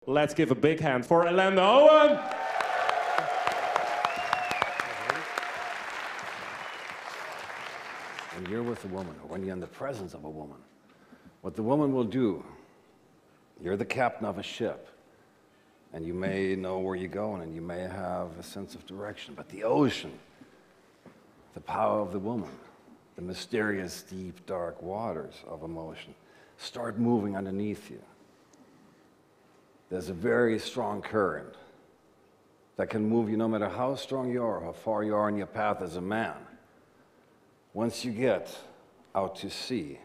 Let's give a big hand for Owen. When you're with a woman, or when you're in the presence of a woman, what the woman will do, you're the captain of a ship, and you may know where you're going, and you may have a sense of direction, but the ocean, the power of the woman, the mysterious, deep, dark waters of emotion start moving underneath you. There's a very strong current that can move you no matter how strong you are, how far you are in your path as a man. Once you get out to sea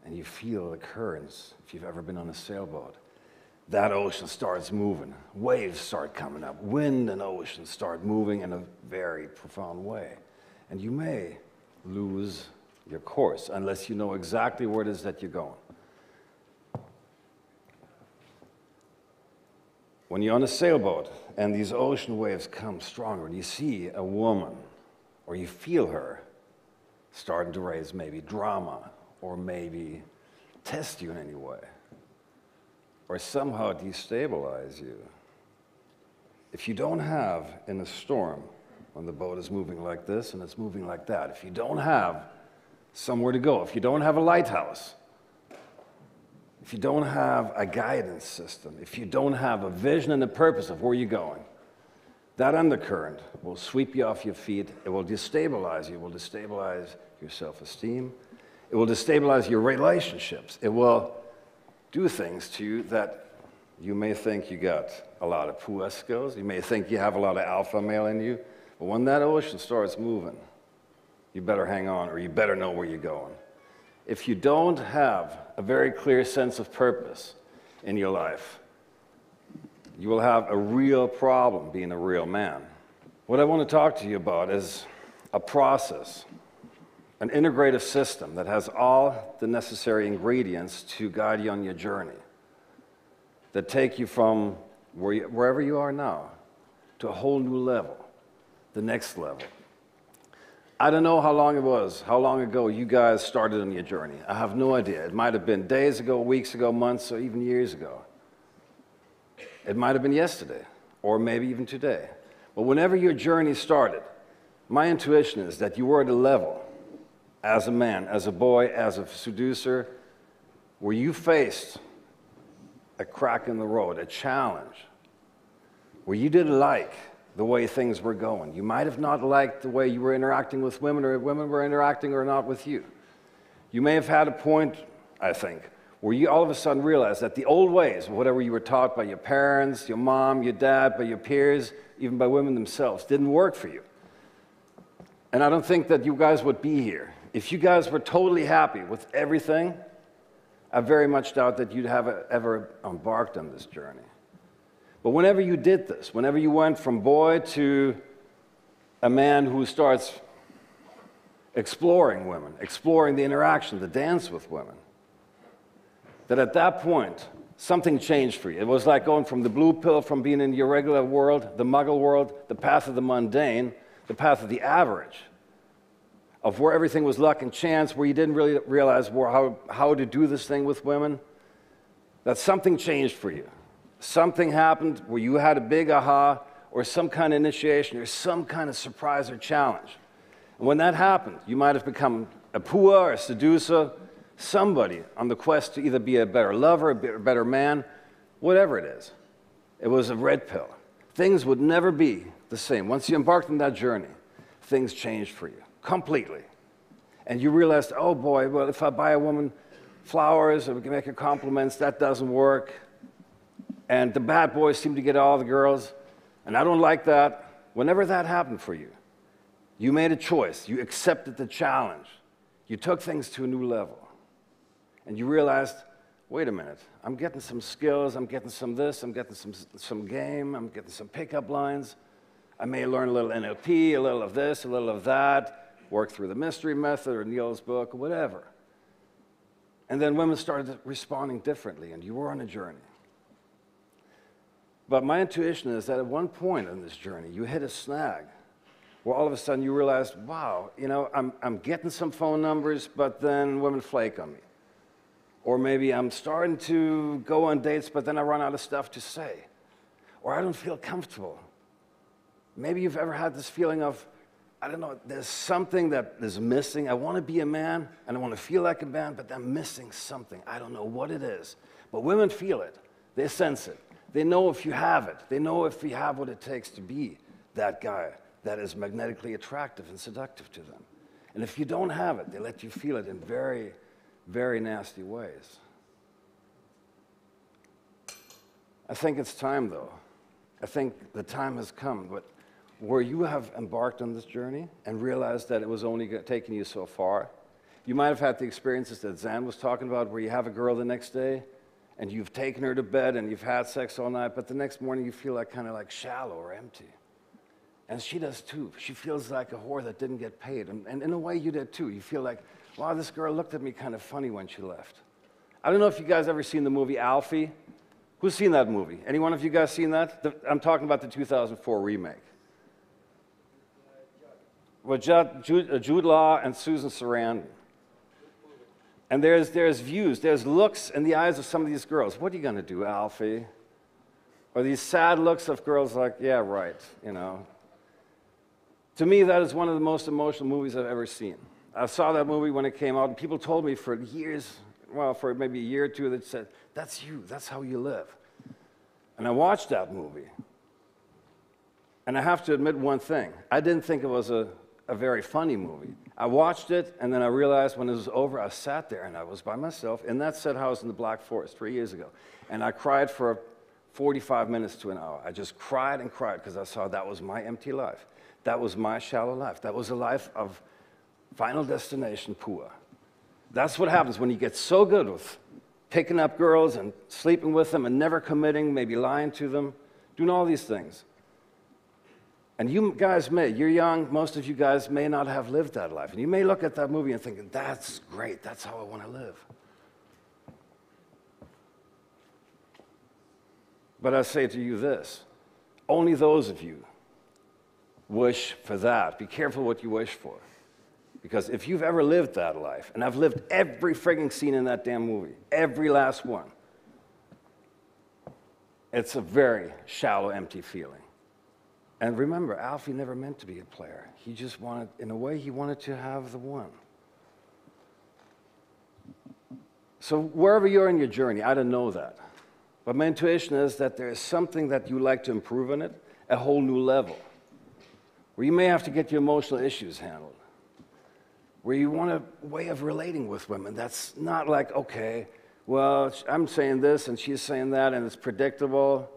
and you feel the currents, if you've ever been on a sailboat, that ocean starts moving. Waves start coming up. Wind and ocean start moving in a very profound way. And you may lose your course unless you know exactly where it is that you're going. When you're on a sailboat and these ocean waves come stronger and you see a woman or you feel her starting to raise maybe drama or maybe test you in any way or somehow destabilize you, if you don't have in a storm, when the boat is moving like this and it's moving like that, if you don't have somewhere to go, if you don't have a lighthouse, if you don't have a guidance system, if you don't have a vision and a purpose of where you're going, that undercurrent will sweep you off your feet. It will destabilize you. It will destabilize your self-esteem. It will destabilize your relationships. It will do things to you that you may think you got a lot of puah skills. You may think you have a lot of alpha male in you. But when that ocean starts moving, you better hang on or you better know where you're going. If you don't have a very clear sense of purpose in your life, you will have a real problem being a real man. What I want to talk to you about is a process, an integrative system that has all the necessary ingredients to guide you on your journey, that take you from wherever you are now to a whole new level, the next level. I don't know how long it was, how long ago you guys started on your journey. I have no idea. It might have been days ago, weeks ago, months, or even years ago. It might have been yesterday, or maybe even today. But whenever your journey started, my intuition is that you were at a level, as a man, as a boy, as a seducer, where you faced a crack in the road, a challenge, where you didn't like the way things were going. You might have not liked the way you were interacting with women, or women were interacting or not with you. You may have had a point, I think, where you all of a sudden realized that the old ways, whatever you were taught by your parents, your mom, your dad, by your peers, even by women themselves, didn't work for you. And I don't think that you guys would be here. If you guys were totally happy with everything, I very much doubt that you'd have ever embarked on this journey. But whenever you did this, whenever you went from boy to a man who starts exploring women, exploring the interaction, the dance with women, that at that point, something changed for you. It was like going from the blue pill, from being in your regular world, the muggle world, the path of the mundane, the path of the average, of where everything was luck and chance, where you didn't really realize how to do this thing with women, that something changed for you. Something happened where you had a big aha, or some kind of initiation, or some kind of surprise or challenge. And when that happened, you might have become a puah or a seducer, somebody on the quest to either be a better lover, a better man, whatever it is. It was a red pill. Things would never be the same. Once you embarked on that journey, things changed for you completely. And you realized, oh boy, well, if I buy a woman flowers or make her compliments, that doesn't work. And the bad boys seem to get all the girls, and I don't like that. Whenever that happened for you, you made a choice. You accepted the challenge. You took things to a new level. And you realized, wait a minute, I'm getting some skills, I'm getting some this, I'm getting some game, I'm getting some pickup lines. I may learn a little NLP, a little of this, a little of that, work through the mystery method or Neil's book or whatever. And then women started responding differently, and you were on a journey. But my intuition is that at one point in this journey, you hit a snag where all of a sudden you realized, wow, you know, I'm getting some phone numbers, but then women flake on me. Or maybe I'm starting to go on dates, but then I run out of stuff to say. Or I don't feel comfortable. Maybe you've ever had this feeling of, I don't know, there's something that is missing. I want to be a man, and I want to feel like a man, but I'm missing something. I don't know what it is. But women feel it. They sense it. They know if you have it. They know if you have what it takes to be that guy that is magnetically attractive and seductive to them. And if you don't have it, they let you feel it in very, very nasty ways. I think it's time, though. I think the time has come where you have embarked on this journey and realized that it was only taking you so far. You might have had the experiences that Zan was talking about, where you have a girl the next day, and you've taken her to bed, and you've had sex all night, but the next morning you feel like kind of like shallow or empty. And she does too. She feels like a whore that didn't get paid. And in a way you did too. You feel like, wow, this girl looked at me kind of funny when she left. I don't know if you guys ever seen the movie Alfie. Who's seen that movie? Any one of you guys seen that? I'm talking about the 2004 remake. With Jude Law and Susan Sarandon. And there's views, there's looks in the eyes of some of these girls. What are you going to do, Alfie? Or these sad looks of girls like, yeah, right, you know. To me, that is one of the most emotional movies I've ever seen. I saw that movie when it came out, and people told me for years, well, for maybe a year or two, that said, that's you, that's how you live. And I watched that movie. And I have to admit one thing. I didn't think it was a very funny movie. I watched it, and then I realized when it was over, I sat there, and I was by myself in that set house in the Black Forest 3 years ago. And I cried for 45 minutes to an hour. I just cried and cried because I saw that was my empty life. That was my shallow life. That was a life of Final Destination poor. That's what happens when you get so good with picking up girls and sleeping with them and never committing, maybe lying to them, doing all these things. And you guys you're young, most of you guys may not have lived that life. And you may look at that movie and think, that's great, that's how I want to live. But I say to you this, only those of you wish for that. Be careful what you wish for. Because if you've ever lived that life, and I've lived every frigging scene in that damn movie, every last one, it's a very shallow, empty feeling. And remember, Alfie never meant to be a player. He just wanted, in a way, he wanted to have the one. So wherever you're in your journey, I don't know that. But my intuition is that there is something that you like to improve in it, a whole new level, where you may have to get your emotional issues handled, where you want a way of relating with women that's not like, okay, well, I'm saying this and she's saying that and it's predictable.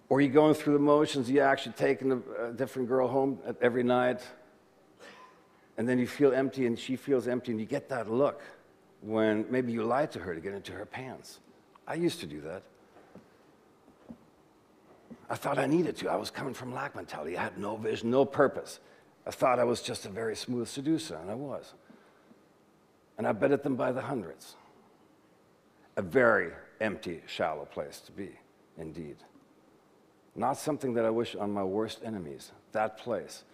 Or you're going through the motions, you're actually taking a different girl home every night, and then you feel empty and she feels empty, and you get that look when maybe you lied to her to get into her pants. I used to do that. I thought I needed to. I was coming from lack mentality. I had no vision, no purpose. I thought I was just a very smooth seducer, and I was. And I betted them by the hundreds. A very empty, shallow place to be, indeed. Not something that I wish on my worst enemies, that place.